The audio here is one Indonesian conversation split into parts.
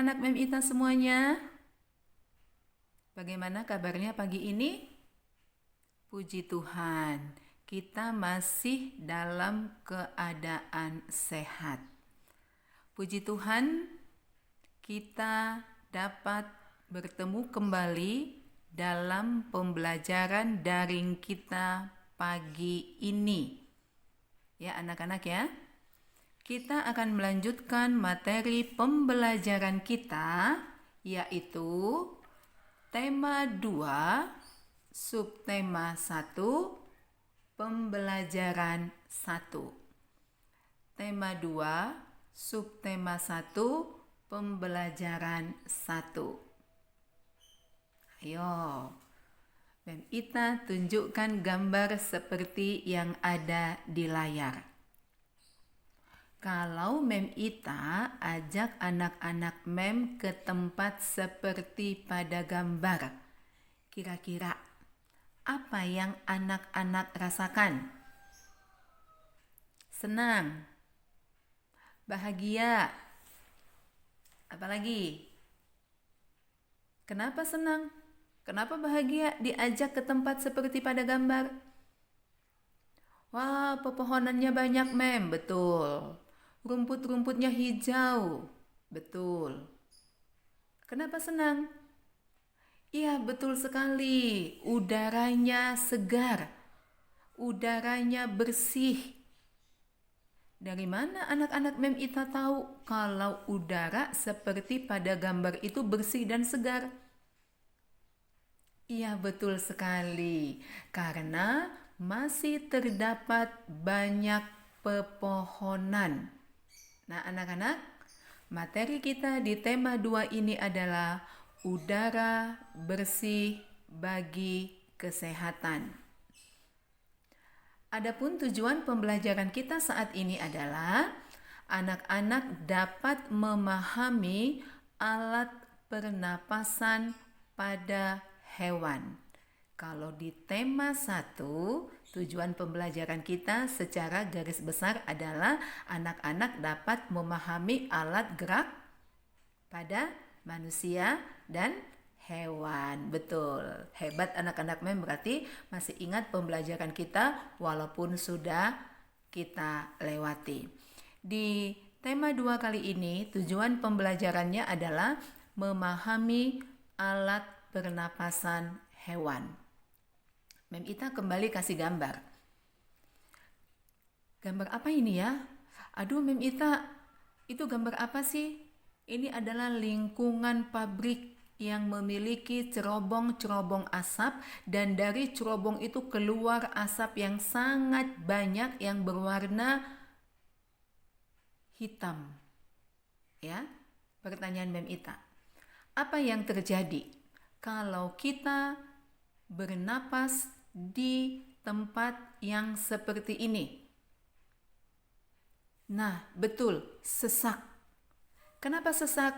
anak-anak Mem Ita semuanya? Bagaimana kabarnya pagi ini? Puji Tuhan, kita masih dalam keadaan sehat. Puji Tuhan, kita dapat bertemu kembali dalam pembelajaran daring kita pagi ini. Ya anak-anak ya. Kita akan melanjutkan materi pembelajaran kita, yaitu tema 2, subtema 1, pembelajaran 1. Tema 2, subtema 1, pembelajaran 1. Ayo, Mem Ita tunjukkan gambar seperti yang ada di layar. Kalau Mem Ita ajak anak-anak Mem ke tempat seperti pada gambar, kira-kira apa yang anak-anak rasakan? Senang, bahagia, apalagi? Kenapa senang? Kenapa bahagia diajak ke tempat seperti pada gambar? Wah, pepohonannya banyak, Mem. Betul. Rumput-rumputnya hijau. Betul. Kenapa senang? Iya, betul sekali. Udaranya segar. Udaranya bersih. Dari mana anak-anak Mem Ita tahu kalau udara seperti pada gambar itu bersih dan segar? Iya, betul sekali. Karena masih terdapat banyak pepohonan. Nah, anak-anak, materi kita di tema 2 ini adalah udara bersih bagi kesehatan. Adapun tujuan pembelajaran kita saat ini adalah anak-anak dapat memahami alat pernapasan pada hewan. Kalau di tema 1, tujuan pembelajaran kita secara garis besar adalah anak-anak dapat memahami alat gerak pada manusia dan hewan. Betul. Hebat anak-anak Mem, berarti masih ingat pembelajaran kita walaupun sudah kita lewati. Di tema 2 kali ini, tujuan pembelajarannya adalah memahami alat pernapasan hewan. Mem Ita kembali kasih gambar. Gambar apa ini ya? Aduh Mem Ita, itu gambar apa sih? Ini adalah lingkungan pabrik yang memiliki cerobong-cerobong asap, dan dari cerobong itu keluar asap yang sangat banyak yang berwarna hitam. Ya, pertanyaan Mem Ita. Apa yang terjadi kalau kita bernapas di tempat yang seperti ini? Nah, betul, sesak. Kenapa sesak?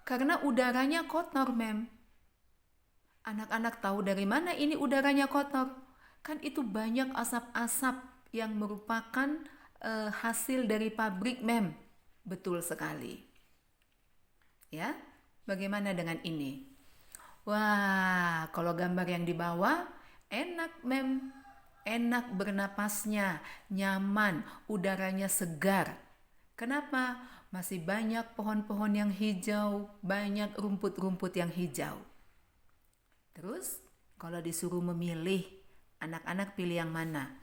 Karena udaranya kotor, Mem. Anak-anak tahu dari mana ini udaranya kotor? Kan itu banyak asap-asap yang merupakan hasil dari pabrik, Mem. Betul sekali. Ya, bagaimana dengan ini? Wah, kalau gambar yang di bawah, enak, Mem. Enak bernapasnya, nyaman, udaranya segar. Kenapa? Masih banyak pohon-pohon yang hijau, banyak rumput-rumput yang hijau. Terus, kalau disuruh memilih, anak-anak pilih yang mana?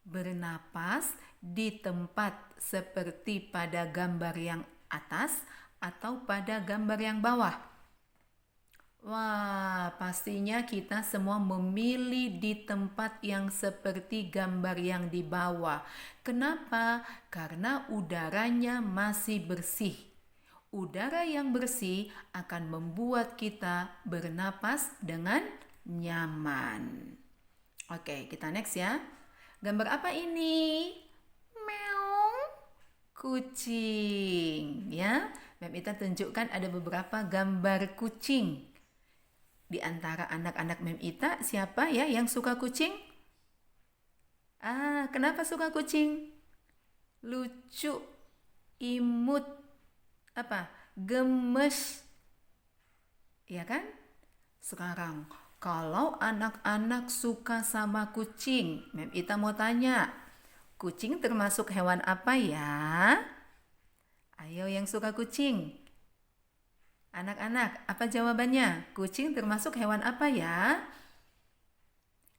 Bernapas di tempat seperti pada gambar yang atas atau pada gambar yang bawah? Wah, pastinya kita semua memilih di tempat yang seperti gambar yang di bawah. Kenapa? Karena udaranya masih bersih. Udara yang bersih akan membuat kita bernapas dengan nyaman. Oke, kita next ya. Gambar apa ini? Meong. Kucing, ya. Mem Ita tunjukkan ada beberapa gambar kucing. Di antara anak-anak Mem Ita, siapa ya yang suka kucing? Kenapa suka kucing? Lucu, imut, apa? gemes. Ya kan? Sekarang, kalau anak-anak suka sama kucing, Mem Ita mau tanya, kucing termasuk hewan apa ya? Ayo yang suka kucing. Anak-anak, apa jawabannya? Kucing termasuk hewan apa ya?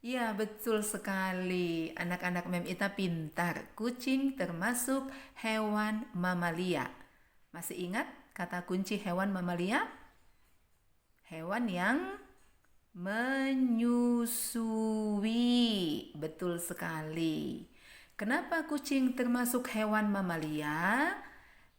Ya, betul sekali. Anak-anak Mem Ita pintar. Kucing termasuk hewan mamalia. Masih ingat kata kunci hewan mamalia? Hewan yang menyusui. Betul sekali. Kenapa kucing termasuk hewan mamalia?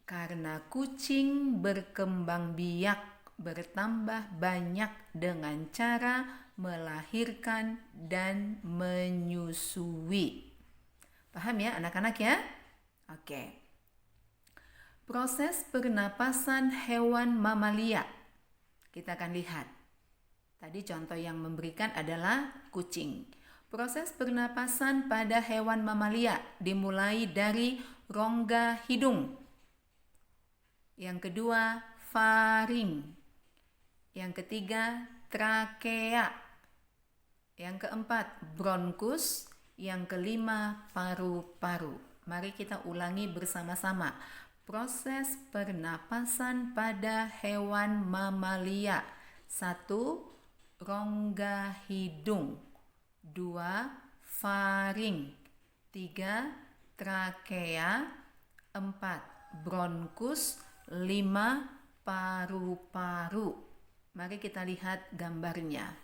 Karena kucing berkembang biak, bertambah banyak dengan cara melahirkan dan menyusui. Paham ya anak-anak ya? Oke. Proses pernapasan hewan mamalia. Kita akan lihat. Tadi contoh yang memberikan adalah kucing. Proses pernapasan pada hewan mamalia dimulai dari rongga hidung. Yang kedua, faring. Yang ketiga, trakea. Yang keempat, bronkus. Yang kelima, paru-paru. Mari kita ulangi bersama-sama. Proses pernapasan pada hewan mamalia. 1. Rongga hidung. 2. Faring. 3. Trakea. 4. Bronkus. 5. Paru-paru. Mari kita lihat gambarnya.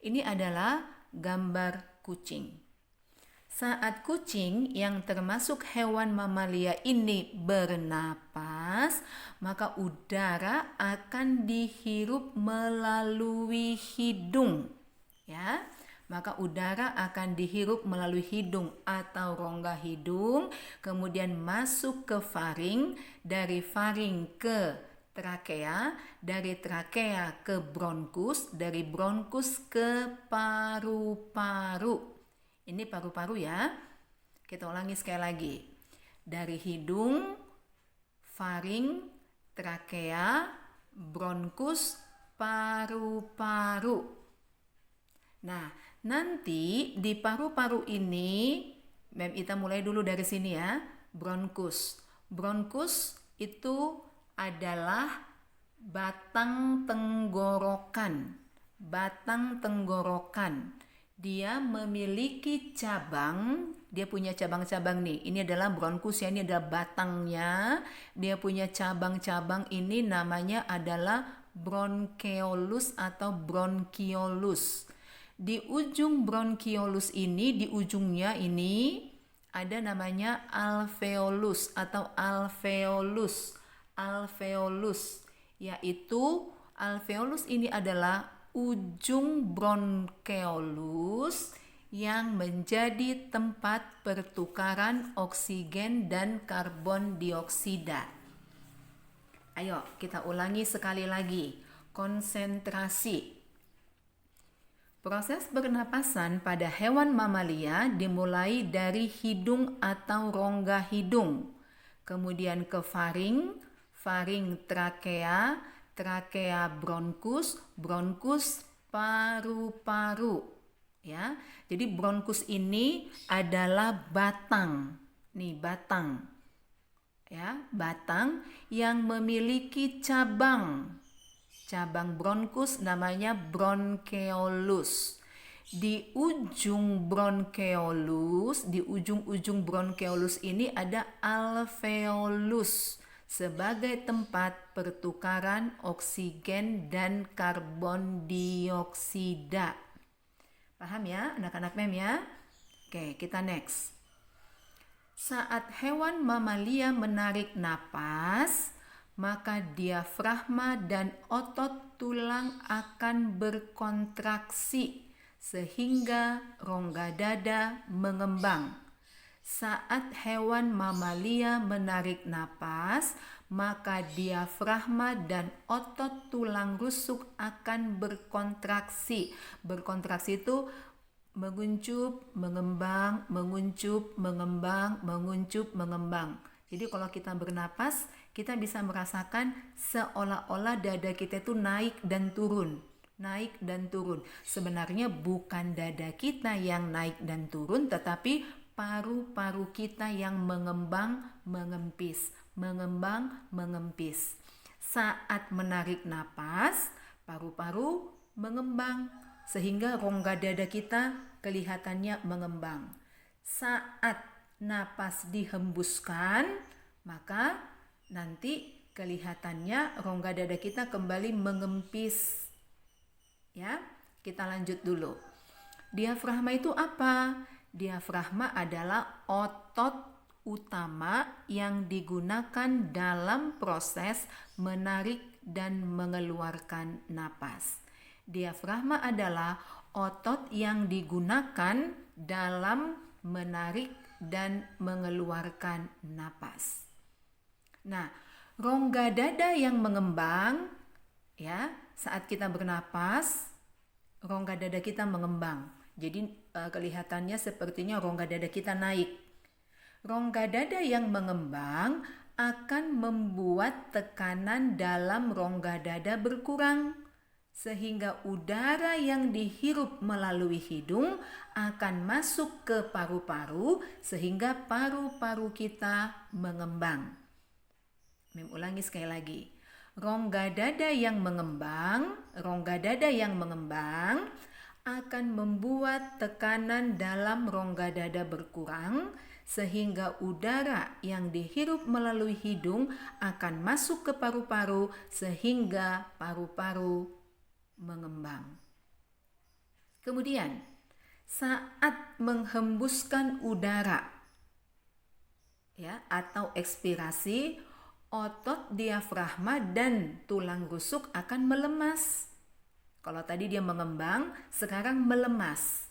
Ini adalah gambar kucing. Saat kucing yang termasuk hewan mamalia ini bernapas, maka udara akan dihirup melalui hidung. Ya, maka udara akan dihirup melalui hidung atau rongga hidung, kemudian masuk ke faring, dari faring ke trakea, dari trakea ke bronkus, dari bronkus ke paru-paru. Ini paru-paru ya. Kita ulangi sekali lagi. Dari hidung, faring, trakea, bronkus, paru-paru. Nah, nanti di paru-paru ini, Mem Ita mulai dulu dari sini ya. Bronkus. Bronkus itu adalah batang tenggorokan. Batang tenggorokan. Dia memiliki cabang, dia punya cabang-cabang nih. Ini adalah bronkus ya, ini adalah batangnya. Dia punya cabang-cabang, ini namanya adalah bronkeolus atau bronkiolus. Di ujung bronkiolus ini, di ujungnya ini ada namanya alveolus atau alveolus. Alveolus, yaitu alveolus ini adalah ujung bronkeolus yang menjadi tempat pertukaran oksigen dan karbon dioksida. Ayo kita ulangi sekali lagi. Konsentrasi. Proses pernapasan pada hewan mamalia dimulai dari hidung atau rongga hidung, kemudian ke faring, faring trakea, trakea bronkus, bronkus paru-paru. Ya, jadi bronkus ini adalah batang. Nih, batang. Ya, batang yang memiliki cabang. Cabang bronkus namanya bronkeolus. Di ujung bronkeolus, di ujung-ujung bronkeolus ini ada alveolus sebagai tempat pertukaran oksigen dan karbon dioksida. Paham ya anak-anak Mem ya? Oke, kita next. Saat hewan mamalia menarik napas, maka diafragma dan otot tulang akan berkontraksi sehingga rongga dada mengembang. Saat hewan mamalia menarik napas, maka diafragma dan otot tulang rusuk akan berkontraksi. Berkontraksi itu menguncup, mengembang, menguncup, mengembang, menguncup, mengembang. Jadi kalau kita bernapas, Kita bisa merasakan seolah-olah dada kita itu naik dan turun. Naik dan turun. Sebenarnya bukan dada kita yang naik dan turun, tetapi paru-paru kita yang mengembang, mengempis. Mengembang, mengempis. Saat menarik napas, paru-paru mengembang. Sehingga rongga dada kita kelihatannya mengembang. Saat napas dihembuskan, maka nanti kelihatannya rongga dada kita kembali mengempis. Ya, kita lanjut dulu. Diafragma itu apa? Diafragma adalah otot utama yang digunakan dalam proses menarik dan mengeluarkan napas. Diafragma adalah otot yang digunakan dalam menarik dan mengeluarkan napas. Nah, rongga dada yang mengembang, ya, saat kita bernapas, rongga dada kita mengembang. Jadi kelihatannya sepertinya rongga dada kita naik. Rongga dada yang mengembang akan membuat tekanan dalam rongga dada berkurang, sehingga udara yang dihirup melalui hidung akan masuk ke paru-paru sehingga paru-paru kita mengembang. Ulangi sekali lagi. Rongga dada yang mengembang akan membuat tekanan dalam rongga dada berkurang sehingga udara yang dihirup melalui hidung akan masuk ke paru-paru sehingga paru-paru mengembang. Kemudian, saat menghembuskan udara, ya, atau ekspirasi, otot diafragma dan tulang rusuk akan melemas. Kalau tadi dia mengembang, sekarang melemas.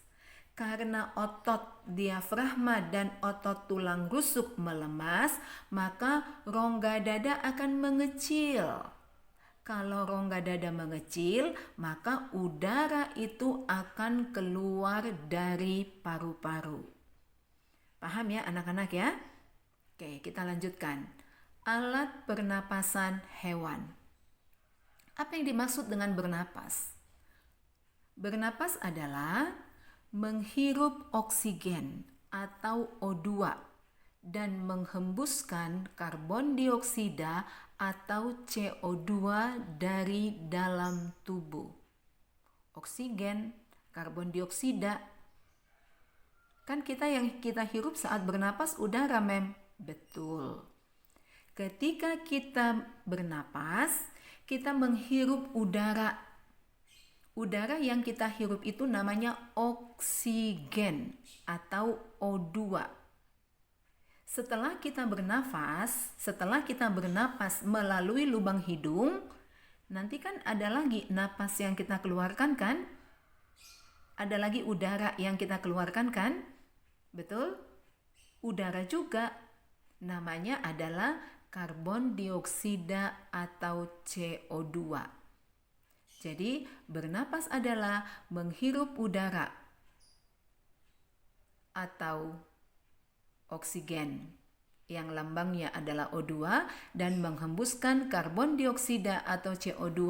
Karena otot diafragma dan otot tulang rusuk melemas, maka rongga dada akan mengecil. Kalau rongga dada mengecil, maka udara itu akan keluar dari paru-paru. Paham ya anak-anak ya? Oke, kita lanjutkan. Alat pernapasan hewan. Apa yang dimaksud dengan bernapas? Bernapas adalah menghirup oksigen atau O2 dan menghembuskan karbon dioksida atau CO2 dari dalam tubuh. Oksigen, karbon dioksida. Kan yang kita hirup saat bernapas udara, Mem. Betul. Ketika kita bernapas, kita menghirup udara. Udara yang kita hirup itu namanya oksigen atau O2. Setelah kita bernapas melalui lubang hidung, nanti kan ada lagi napas yang kita keluarkan kan? Ada lagi udara yang kita keluarkan kan? Betul? Udara juga. Namanya adalah karbon dioksida atau CO2. Jadi, bernapas adalah menghirup udara atau oksigen yang lambangnya adalah O2 dan menghembuskan karbon dioksida atau CO2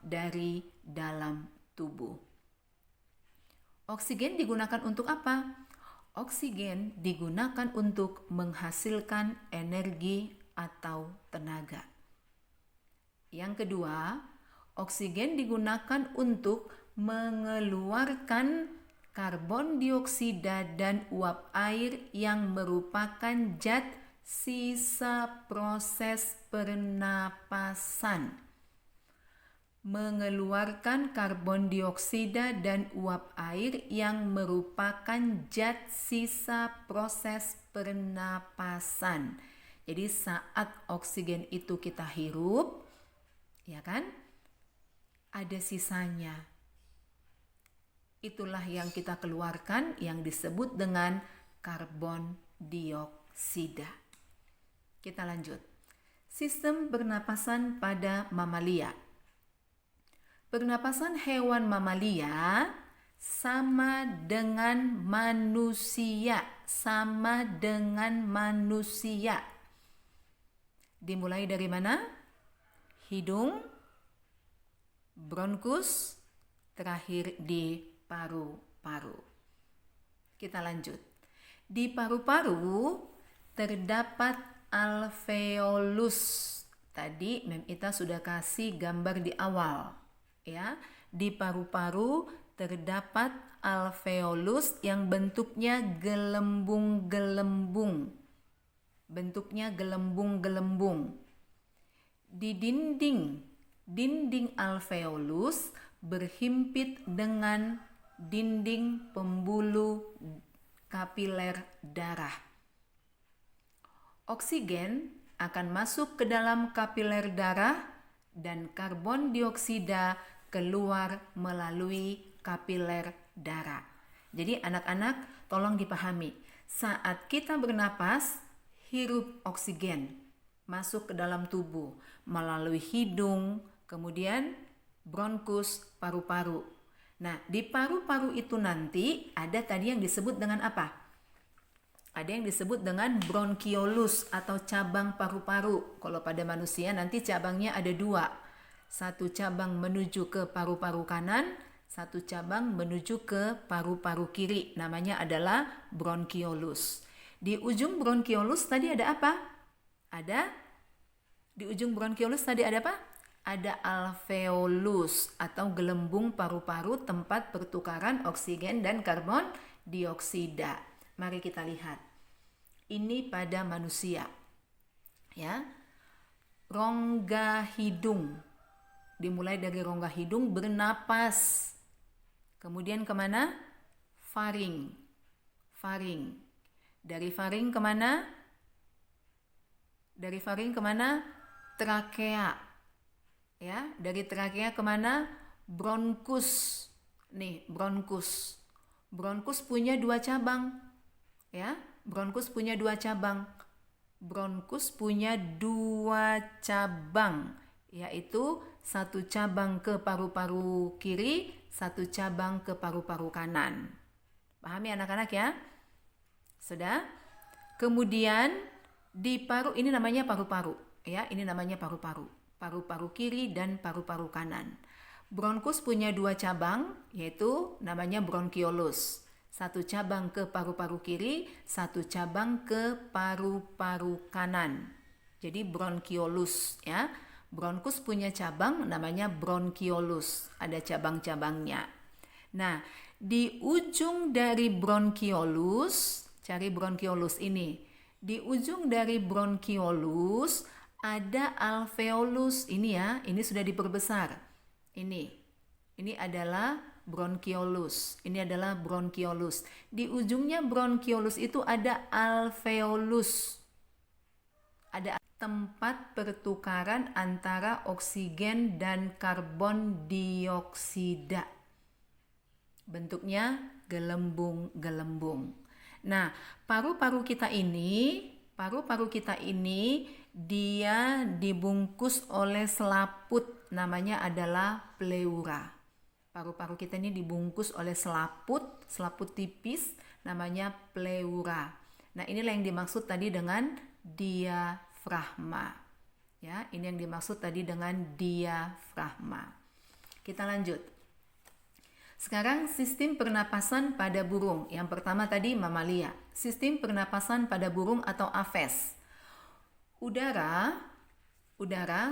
dari dalam tubuh. Oksigen digunakan untuk apa? Oksigen digunakan untuk menghasilkan energi atau tenaga. Yang kedua, oksigen digunakan untuk mengeluarkan karbon dioksida dan uap air yang merupakan zat sisa proses pernapasan. Mengeluarkan karbon dioksida dan uap air yang merupakan zat sisa proses pernapasan. Jadi saat oksigen itu kita hirup, ya kan? Ada sisanya. Itulah yang kita keluarkan yang disebut dengan karbon dioksida. Kita lanjut. Sistem pernapasan pada mamalia. Pernapasan hewan mamalia sama dengan manusia. Dimulai dari mana? Hidung, bronkus, terakhir di paru-paru. Kita lanjut. Di paru-paru terdapat alveolus. Tadi Mem Ita sudah kasih gambar di awal, ya. Di paru-paru terdapat alveolus yang bentuknya gelembung-gelembung. Bentuknya gelembung-gelembung. Di dinding alveolus berhimpit dengan dinding pembuluh kapiler darah. Oksigen akan masuk ke dalam kapiler darah dan karbon dioksida keluar melalui kapiler darah. Jadi anak-anak tolong dipahami, saat kita bernapas, hirup oksigen masuk ke dalam tubuh melalui hidung, kemudian bronkus, paru-paru. Nah, di paru-paru itu nanti ada tadi yang disebut dengan apa? Ada yang disebut dengan bronkiolus atau cabang paru-paru. Kalau pada manusia nanti cabangnya ada 2. Satu cabang menuju ke paru-paru kanan, satu cabang menuju ke paru-paru kiri. Namanya adalah bronkiolus. Di ujung bronkiolus tadi ada apa? Di ujung bronkiolus tadi ada apa? Ada alveolus atau gelembung paru-paru, tempat pertukaran oksigen dan karbon dioksida. Mari kita lihat. Ini pada manusia. Ya. Rongga hidung. Dimulai dari rongga hidung bernapas. Kemudian kemana? Faring. Dari faring kemana? Trakea. Ya, dari trakea kemana? Bronkus. Nih, bronkus. Bronkus punya 2 cabang. Ya, bronkus punya 2 cabang. Yaitu 1 cabang ke paru-paru kiri, 1 cabang ke paru-paru kanan. Pahami anak-anak ya? Sudah? Kemudian di paru ini namanya paru-paru, ya, ini namanya paru-paru. Paru-paru kiri dan paru-paru kanan. Bronkus punya 2 cabang, yaitu namanya bronkiolus. 1 cabang ke paru-paru kiri, 1 cabang ke paru-paru kanan. Jadi bronkiolus, ya. Bronkus punya cabang namanya bronkiolus, ada cabang-cabangnya. Nah, di ujung dari bronkiolus, cari bronkiolus ini. Di ujung dari bronkiolus ada alveolus, ini ya, ini sudah diperbesar. Ini adalah bronkiolus. Di ujungnya bronkiolus itu ada alveolus. Ada tempat pertukaran antara oksigen dan karbon dioksida. Bentuknya gelembung-gelembung. Nah, paru-paru kita ini dia dibungkus oleh selaput, namanya adalah pleura. Paru-paru kita ini dibungkus oleh selaput tipis, namanya pleura. Nah, inilah yang dimaksud tadi dengan diafragma. Ya, ini yang dimaksud tadi dengan diafragma. Kita lanjut. Sekarang sistem pernapasan pada burung. Yang pertama tadi mamalia. Sistem pernapasan pada burung atau aves. Udara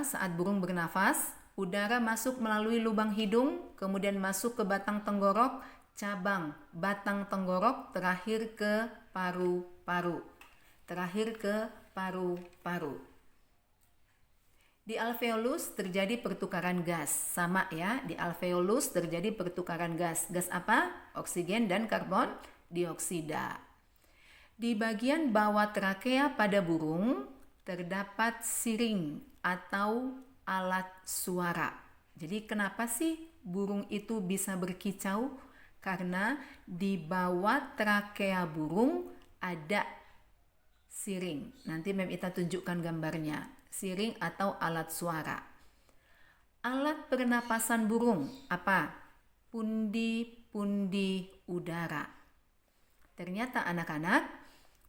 saat burung bernafas, udara masuk melalui lubang hidung, kemudian masuk ke batang tenggorok, cabang batang tenggorok, terakhir ke paru-paru. Di alveolus terjadi pertukaran gas. Sama ya, di alveolus terjadi pertukaran gas. Gas apa? Oksigen dan karbon dioksida. Di bagian bawah trakea pada burung terdapat siring atau alat suara. Jadi kenapa sih burung itu bisa berkicau? Karena di bawah trakea burung ada siring. Nanti Mem Ita tunjukkan gambarnya. Siring atau alat suara. Alat pernapasan burung apa? Pundi-pundi udara. Ternyata anak-anak,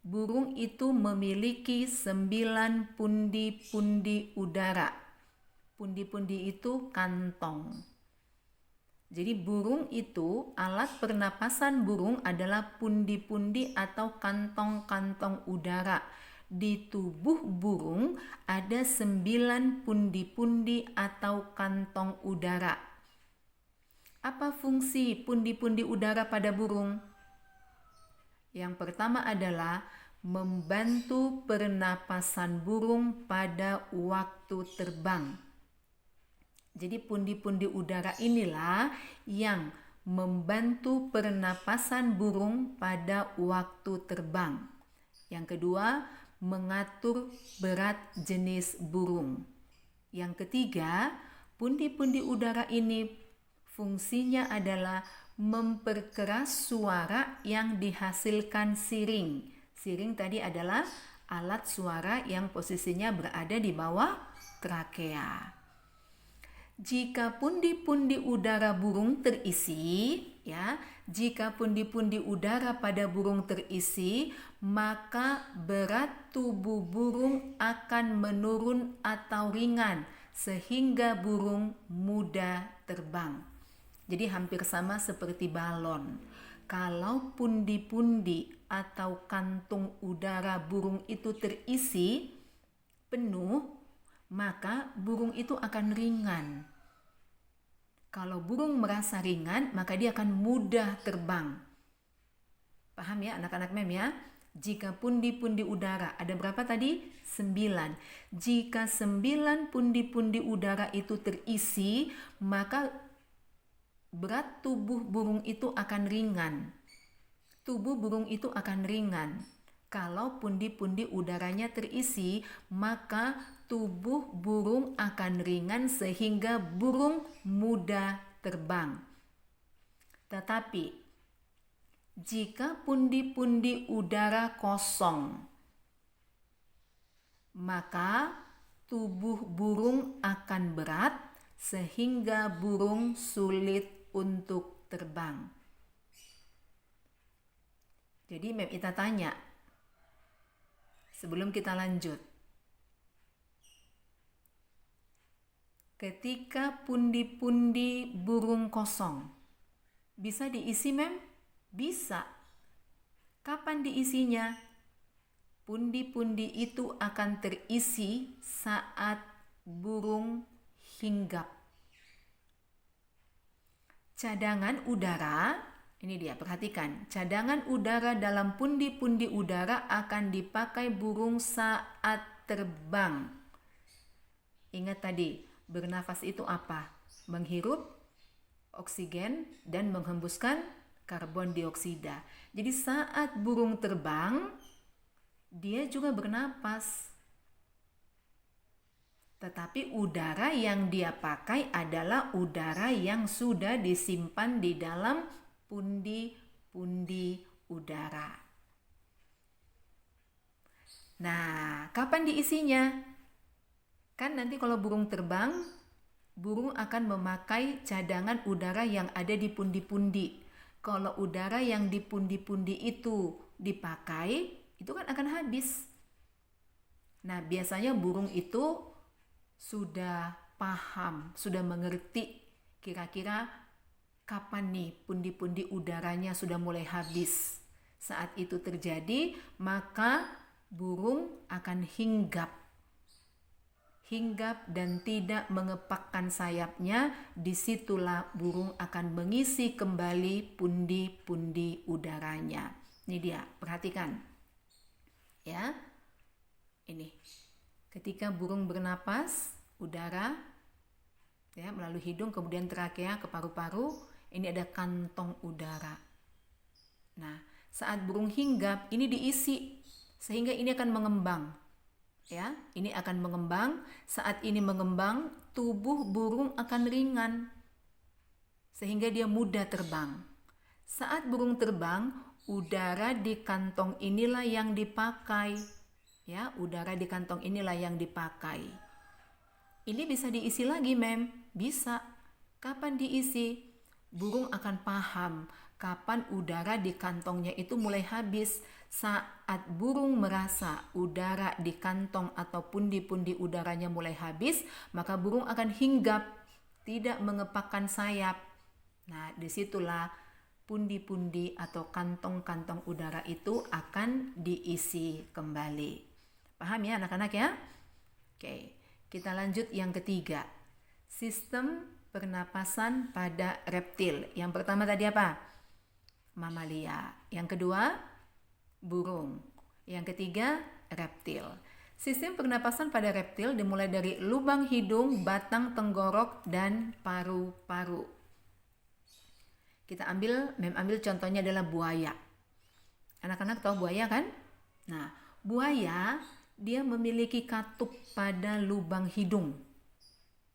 burung itu memiliki 9 pundi-pundi udara. Pundi-pundi itu kantong. Jadi burung itu, alat pernapasan burung adalah pundi-pundi atau kantong-kantong udara. Di tubuh burung ada 9 pundi-pundi atau kantong udara. Apa fungsi pundi-pundi udara pada burung? Yang pertama adalah membantu pernapasan burung pada waktu terbang. Jadi pundi-pundi udara inilah yang membantu pernapasan burung pada waktu terbang. Yang kedua, mengatur berat jenis burung. Yang ketiga, pundi-pundi udara ini fungsinya adalah memperkeras suara yang dihasilkan siring. Siring tadi adalah alat suara yang posisinya berada di bawah trakea. Jika pundi-pundi udara burung terisi, jika pundi-pundi udara pada burung terisi, maka berat tubuh burung akan menurun atau ringan sehingga burung mudah terbang. Jadi hampir sama seperti balon. Kalau pundi-pundi atau kantung udara burung itu terisi penuh, maka burung itu akan ringan. Kalau burung merasa ringan, maka dia akan mudah terbang. Paham ya anak-anak mem ya? Jika pundi-pundi udara, ada berapa tadi? 9. Jika 9 pundi-pundi udara itu terisi, maka berat tubuh burung itu akan ringan. Tubuh burung itu akan ringan. Kalau pundi-pundi udaranya terisi, maka tubuh burung akan ringan sehingga burung mudah terbang. Tetapi, jika pundi-pundi udara kosong, maka tubuh burung akan berat sehingga burung sulit untuk terbang. Jadi Mem Ita tanya, sebelum kita lanjut, ketika pundi-pundi burung kosong, bisa diisi Mem? Bisa. Kapan diisinya? Pundi-pundi itu akan terisi saat burung hinggap. Cadangan udara, ini dia, perhatikan. Cadangan udara dalam pundi-pundi udara akan dipakai burung saat terbang. Ingat tadi, bernafas itu apa? Menghirup oksigen dan menghembuskan karbon dioksida. Jadi saat burung terbang, dia juga bernapas. Tetapi udara yang dia pakai adalah udara yang sudah disimpan di dalam pundi-pundi udara. Nah, kapan diisinya? Kan nanti kalau burung terbang, burung akan memakai cadangan udara yang ada di pundi-pundi. Kalau udara yang di pundi-pundi itu dipakai, itu kan akan habis. Nah, biasanya burung itu sudah paham, sudah mengerti kira-kira kapan nih pundi-pundi udaranya sudah mulai habis. Saat itu terjadi, maka burung akan hinggap dan tidak mengepakkan sayapnya. Disitulah burung akan mengisi kembali pundi-pundi udaranya. Ini dia, perhatikan ya. Ini ketika burung bernapas, udara ya melalui hidung, kemudian trakea ke paru-paru, ini ada kantong udara. Nah, saat burung hinggap, ini diisi sehingga ini akan mengembang. Ya, ini akan mengembang. Saat ini mengembang, tubuh burung akan ringan sehingga dia mudah terbang. Saat burung terbang, udara di kantong inilah yang dipakai. Ya, udara di kantong inilah yang dipakai. Ini bisa diisi lagi, Mem? Bisa. Kapan diisi? Burung akan paham kapan udara di kantongnya itu mulai habis. Saat burung merasa udara di kantong atau pundi-pundi udaranya mulai habis, maka burung akan hinggap, tidak mengepakkan sayap. Nah, disitulah pundi-pundi atau kantong-kantong udara itu akan diisi kembali. Paham ya anak-anak ya? Oke, kita lanjut yang ketiga. Sistem pernapasan pada reptil. Yang pertama tadi apa? Mamalia. Yang kedua, burung. Yang ketiga, reptil. Sistem pernapasan pada reptil dimulai dari lubang hidung, batang tenggorok, dan paru-paru. Kita ambil contohnya adalah buaya. Anak-anak tahu buaya kan? Nah, buaya dia memiliki katup pada lubang hidung,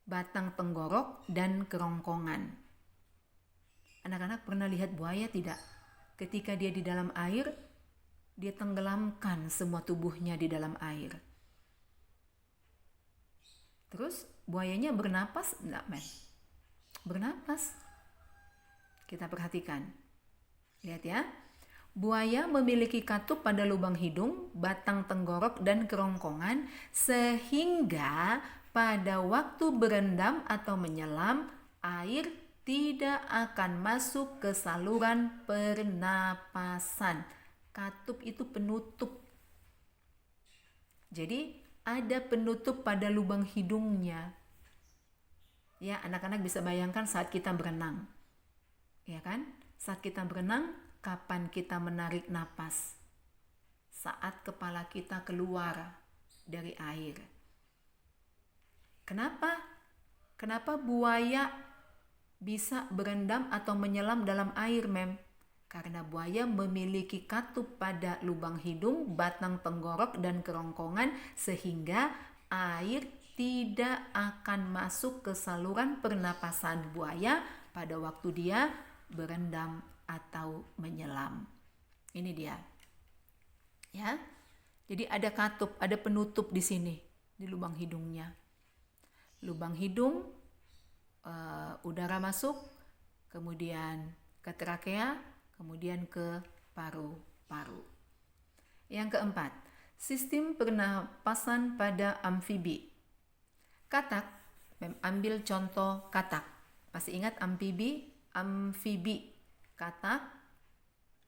batang tenggorok, dan kerongkongan. Anak-anak pernah lihat buaya tidak? Ketika dia di dalam air, dia tenggelamkan semua tubuhnya di dalam air. Terus buayanya bernapas? Enggak, men. Bernapas. Kita perhatikan. Lihat ya. Buaya memiliki katup pada lubang hidung, batang tenggorok, dan kerongkongan sehingga pada waktu berendam atau menyelam, air tidak akan masuk ke saluran pernapasan. Katup itu penutup. Jadi ada penutup pada lubang hidungnya. Ya, anak-anak bisa bayangkan saat kita berenang. Ya kan? Saat kita berenang, kapan kita menarik napas? Saat kepala kita keluar dari air. Kenapa? Kenapa buaya bisa berendam atau menyelam dalam air, Mem? Karena buaya memiliki katup pada lubang hidung, batang tenggorok, dan kerongkongan sehingga air tidak akan masuk ke saluran pernapasan buaya pada waktu dia berendam atau menyelam. Ini dia. Ya. Jadi ada katup, ada penutup di sini di lubang hidungnya. Lubang hidung, udara masuk, kemudian ke trakea, kemudian ke paru-paru. Yang keempat, sistem pernapasan pada amfibi. Katak, ambil contoh katak. Masih ingat amfibi? Amfibi. Katak,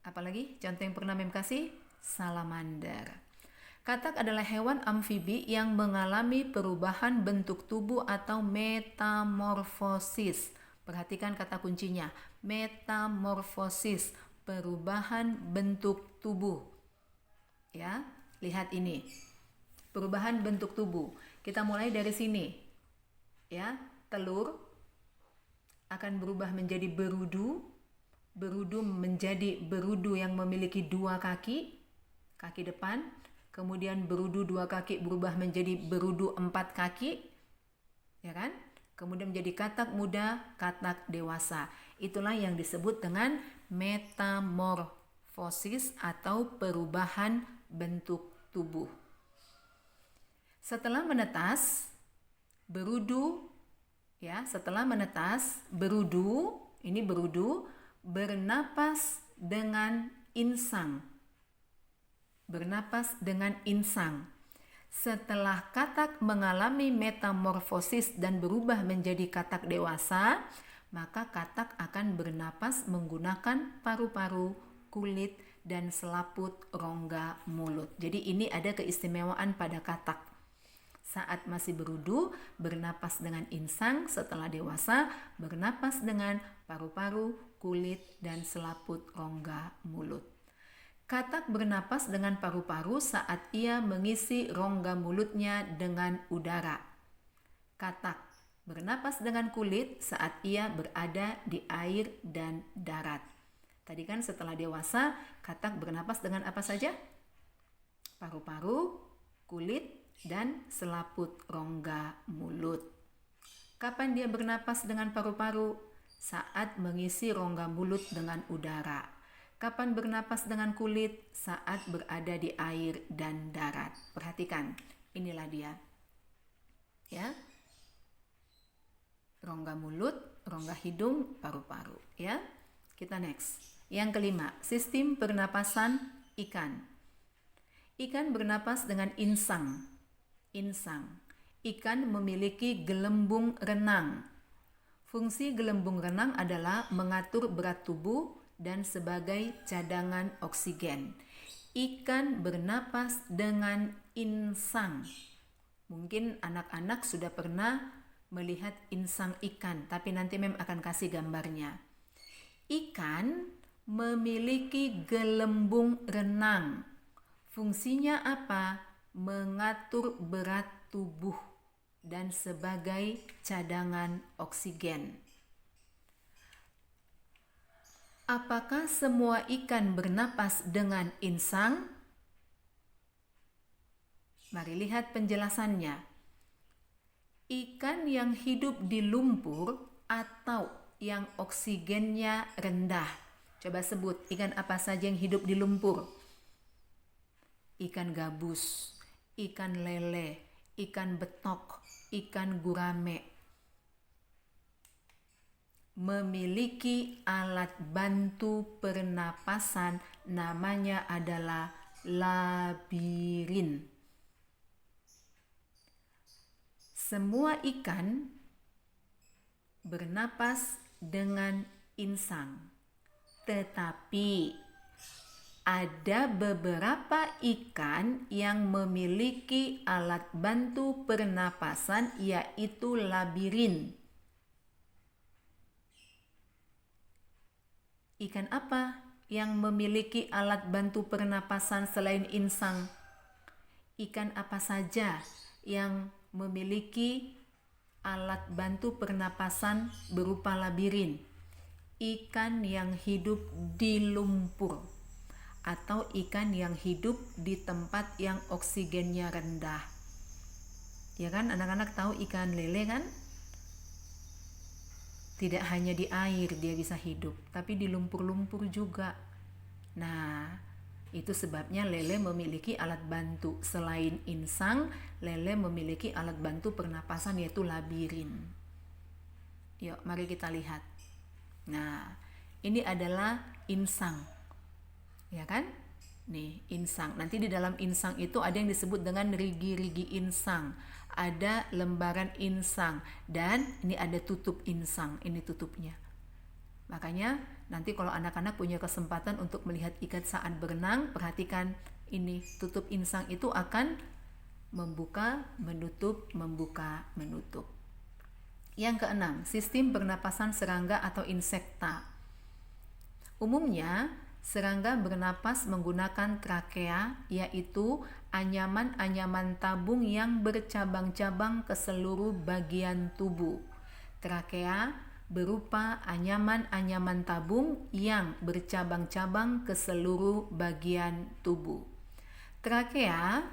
apalagi contoh yang pernah Mem kasih? Salamander. Katak adalah hewan amfibi yang mengalami perubahan bentuk tubuh atau metamorfosis. Perhatikan kata kuncinya, metamorfosis, perubahan bentuk tubuh. Ya, lihat ini. Perubahan bentuk tubuh. Kita mulai dari sini. Ya, telur akan berubah menjadi berudu. Berudu menjadi berudu yang memiliki 2 kaki, kaki depan. Kemudian berudu 2 kaki berubah menjadi berudu 4 kaki. Ya kan? Kemudian menjadi katak muda, katak dewasa. Itulah yang disebut dengan metamorfosis atau perubahan bentuk tubuh. Setelah menetas, berudu, ya, setelah menetas, berudu, ini berudu, bernapas dengan insang. Bernapas dengan insang. Setelah katak mengalami metamorfosis dan berubah menjadi katak dewasa, maka katak akan bernapas menggunakan paru-paru, kulit, dan selaput rongga mulut. Jadi ini ada keistimewaan pada katak. Saat masih berudu, bernapas dengan insang. Setelah dewasa, bernapas dengan paru-paru, kulit, dan selaput rongga mulut. Katak bernapas dengan paru-paru saat ia mengisi rongga mulutnya dengan udara. Katak bernapas dengan kulit saat ia berada di air dan darat. Tadi kan setelah dewasa, katak bernapas dengan apa saja? Paru-paru, kulit, dan selaput rongga mulut. Kapan dia bernapas dengan paru-paru? Saat mengisi rongga mulut dengan udara. Kapan bernapas dengan kulit? Saat berada di air dan darat. Perhatikan, inilah dia. Ya. Rongga mulut, rongga hidung, paru-paru, ya. Kita next. Yang kelima, sistem pernapasan ikan. Ikan bernapas dengan insang. Ikan memiliki gelembung renang. Fungsi gelembung renang adalah mengatur berat tubuh dan sebagai cadangan oksigen. Ikan bernapas dengan insang. Mungkin anak-anak sudah pernah melihat insang ikan, tapi nanti Mem akan kasih gambarnya. Ikan memiliki gelembung renang. Fungsinya apa? Mengatur berat tubuh dan sebagai cadangan oksigen. Apakah semua ikan bernapas dengan insang? Mari lihat penjelasannya. Ikan yang hidup di lumpur atau yang oksigennya rendah. Coba sebut ikan apa saja yang hidup di lumpur. Ikan gabus, ikan lele, ikan betok, ikan gurame. Memiliki alat bantu pernapasan, namanya adalah labirin. Semua ikan bernapas dengan insang, tetapi ada beberapa ikan yang memiliki alat bantu pernapasan, yaitu labirin. Ikan apa yang memiliki alat bantu pernapasan selain insang? Ikan apa saja yang memiliki alat bantu pernapasan berupa labirin? Ikan yang hidup di lumpur atau ikan yang hidup di tempat yang oksigennya rendah. Ya kan, anak-anak tahu ikan lele kan? Tidak hanya di air dia bisa hidup, tapi di lumpur-lumpur juga. Nah, itu sebabnya lele memiliki alat bantu. Selain insang, lele memiliki alat bantu pernapasan yaitu labirin. Yuk, mari kita lihat. Nah, ini adalah insang. Ya kan? Nih, insang. Nanti di dalam insang itu ada yang disebut dengan rigi-rigi insang. Ada lembaran insang dan ini ada tutup insang, ini tutupnya. Makanya nanti kalau anak-anak punya kesempatan untuk melihat ikan saat berenang, perhatikan ini tutup insang itu akan membuka, menutup, membuka, menutup. Yang keenam, sistem pernapasan serangga atau insekta. Umumnya serangga bernapas menggunakan trakea, yaitu anyaman-anyaman tabung yang bercabang-cabang ke seluruh bagian tubuh. Trakea berupa anyaman-anyaman tabung yang bercabang-cabang ke seluruh bagian tubuh. Trakea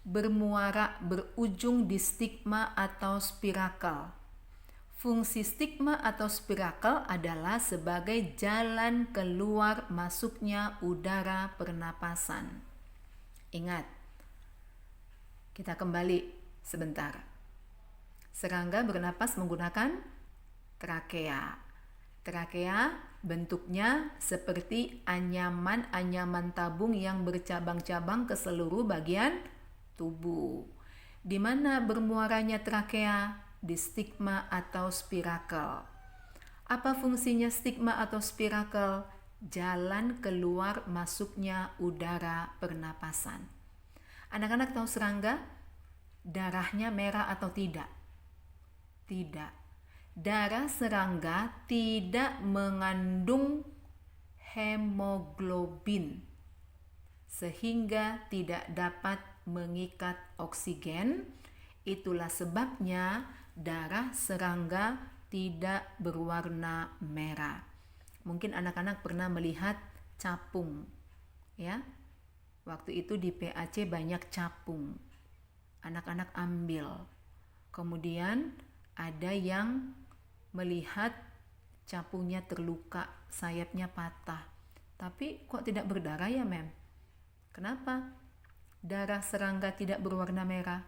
bermuara berujung di stigma atau spirakel. Fungsi stigma atau spirakel adalah sebagai jalan keluar masuknya udara pernapasan. Ingat, kita kembali sebentar. Serangga bernapas menggunakan trakea. Trakea bentuknya seperti anyaman-anyaman tabung yang bercabang-cabang ke seluruh bagian tubuh. Di mana bermuaranya trakea? Di stigma atau spirakel. Apa fungsinya stigma atau spirakel? Jalan keluar masuknya udara pernapasan. Anak-anak tahu serangga darahnya merah atau tidak? Tidak. Darah serangga tidak mengandung hemoglobin sehingga tidak dapat mengikat oksigen. Itulah sebabnya darah serangga tidak berwarna merah. Mungkin anak-anak pernah melihat capung, ya. Waktu itu di PAC banyak capung. Anak-anak ambil. Kemudian ada yang melihat capungnya terluka, sayapnya patah. Tapi kok tidak berdarah ya, Mem? Kenapa? Darah serangga tidak berwarna merah.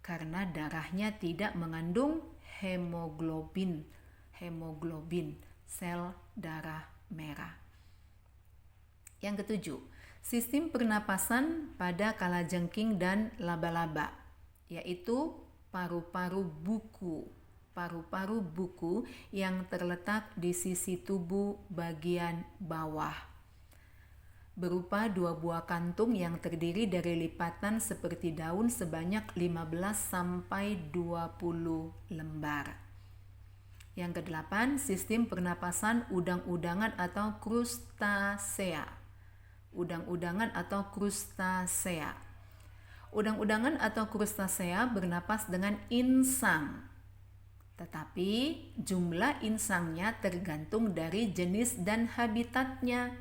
Karena darahnya tidak mengandung hemoglobin. hemoglobin, sel darah merah. Yang ketujuh, sistem pernapasan pada kalajengking dan laba-laba, yaitu paru-paru buku. Paru-paru buku yang terletak di sisi tubuh bagian bawah, berupa 2 buah kantung yang terdiri dari lipatan seperti daun sebanyak 15-20 lembar. Yang kedelapan, sistem pernapasan udang-udangan atau krustasea. Udang-udangan atau krustasea. Udang-udangan atau krustasea bernapas dengan insang. Tetapi jumlah insangnya tergantung dari jenis dan habitatnya.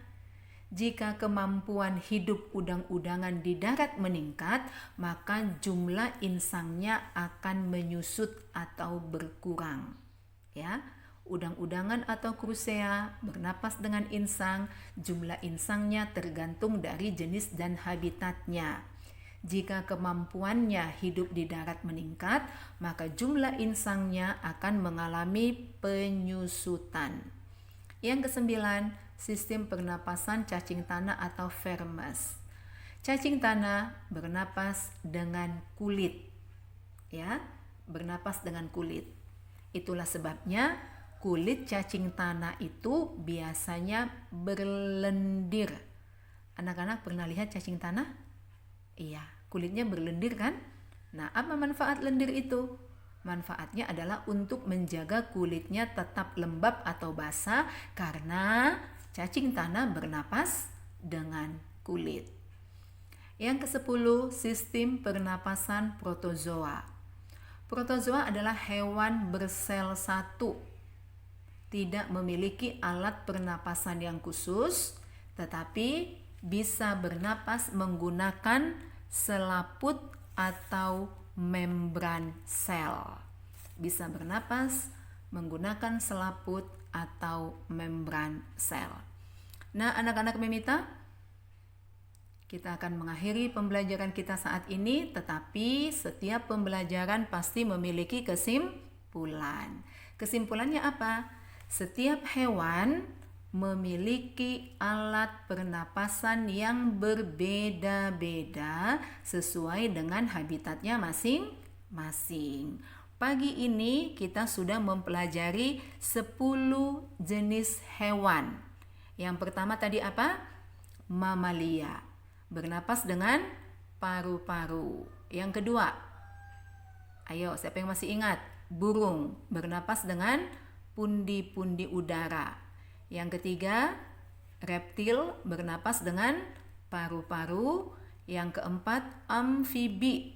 Jika kemampuan hidup udang-udangan di darat meningkat, maka jumlah insangnya akan menyusut atau berkurang. Ya, udang-udangan atau krustasea bernapas dengan insang, jumlah insangnya tergantung dari jenis dan habitatnya. Jika kemampuannya hidup di darat meningkat, maka jumlah insangnya akan mengalami penyusutan. Yang kesembilan, sistem pernapasan cacing tanah atau vermes. Cacing tanah bernapas dengan kulit. Ya, bernapas dengan kulit. Itulah sebabnya kulit cacing tanah itu biasanya berlendir. Anak-anak pernah lihat cacing tanah? Iya, kulitnya berlendir kan? Nah, apa manfaat lendir itu? Manfaatnya adalah untuk menjaga kulitnya tetap lembab atau basah karena cacing tanah bernapas dengan kulit. Yang ke-10, sistem pernapasan protozoa. Protozoa adalah hewan bersel satu. Tidak memiliki alat pernapasan yang khusus, tetapi bisa bernapas menggunakan selaput atau membran sel. Bisa bernapas menggunakan selaput atau membran sel. Nah, anak-anak Memita, kita akan mengakhiri pembelajaran kita saat ini, tetapi setiap pembelajaran pasti memiliki kesimpulan. Kesimpulannya apa? Setiap hewan memiliki alat pernapasan yang berbeda-beda sesuai dengan habitatnya masing-masing. Pagi ini kita sudah mempelajari 10 jenis hewan. Yang pertama tadi apa? Mamalia, bernapas dengan paru-paru. Yang kedua, ayo siapa yang masih ingat? Burung, bernapas dengan pundi-pundi udara. Yang ketiga, reptil, bernapas dengan paru-paru. Yang keempat, amfibi.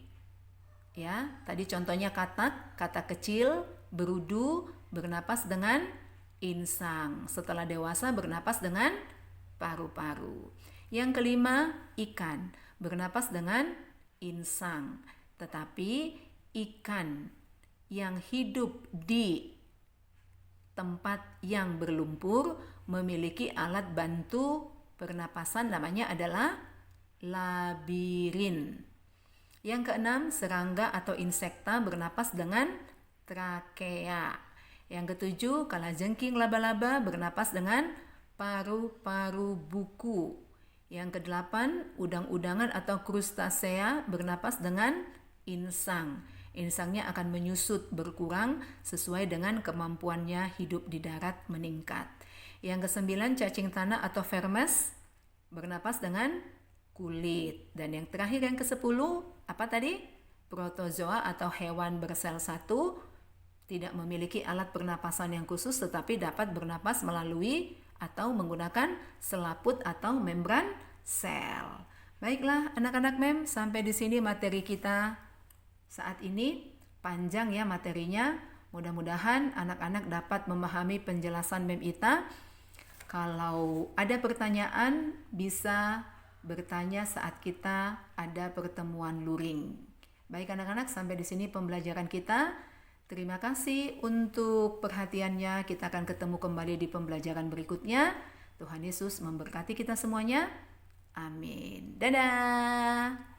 Ya, tadi contohnya katak, katak kecil, berudu, bernapas dengan insang. Setelah dewasa bernapas dengan paru-paru. Yang kelima, ikan, bernapas dengan insang. Tetapi ikan yang hidup di tempat yang berlumpur memiliki alat bantu pernapasan, namanya adalah labirin. Yang keenam, serangga atau insekta bernapas dengan trakea. Yang ketujuh, kalajengking laba-laba bernapas dengan paru-paru buku. Yang kedelapan, udang-udangan atau krustasea bernapas dengan insang. Insangnya akan menyusut berkurang sesuai dengan kemampuannya hidup di darat meningkat. Yang kesembilan, cacing tanah atau vermes bernapas dengan kulit. Dan yang terakhir, yang ke-10, apa tadi? Protozoa atau hewan bersel satu tidak memiliki alat pernapasan yang khusus tetapi dapat bernapas melalui atau menggunakan selaput atau membran sel. Baiklah anak-anak Mem, sampai di sini materi kita saat ini. Panjang ya materinya. Mudah-mudahan anak-anak dapat memahami penjelasan Mem Ita. Kalau ada pertanyaan bisa bertanya saat kita ada pertemuan luring. Baik anak-anak, sampai di sini pembelajaran kita. Terima kasih untuk perhatiannya. Kita akan ketemu kembali di pembelajaran berikutnya. Tuhan Yesus memberkati kita semuanya. Amin. Dadah.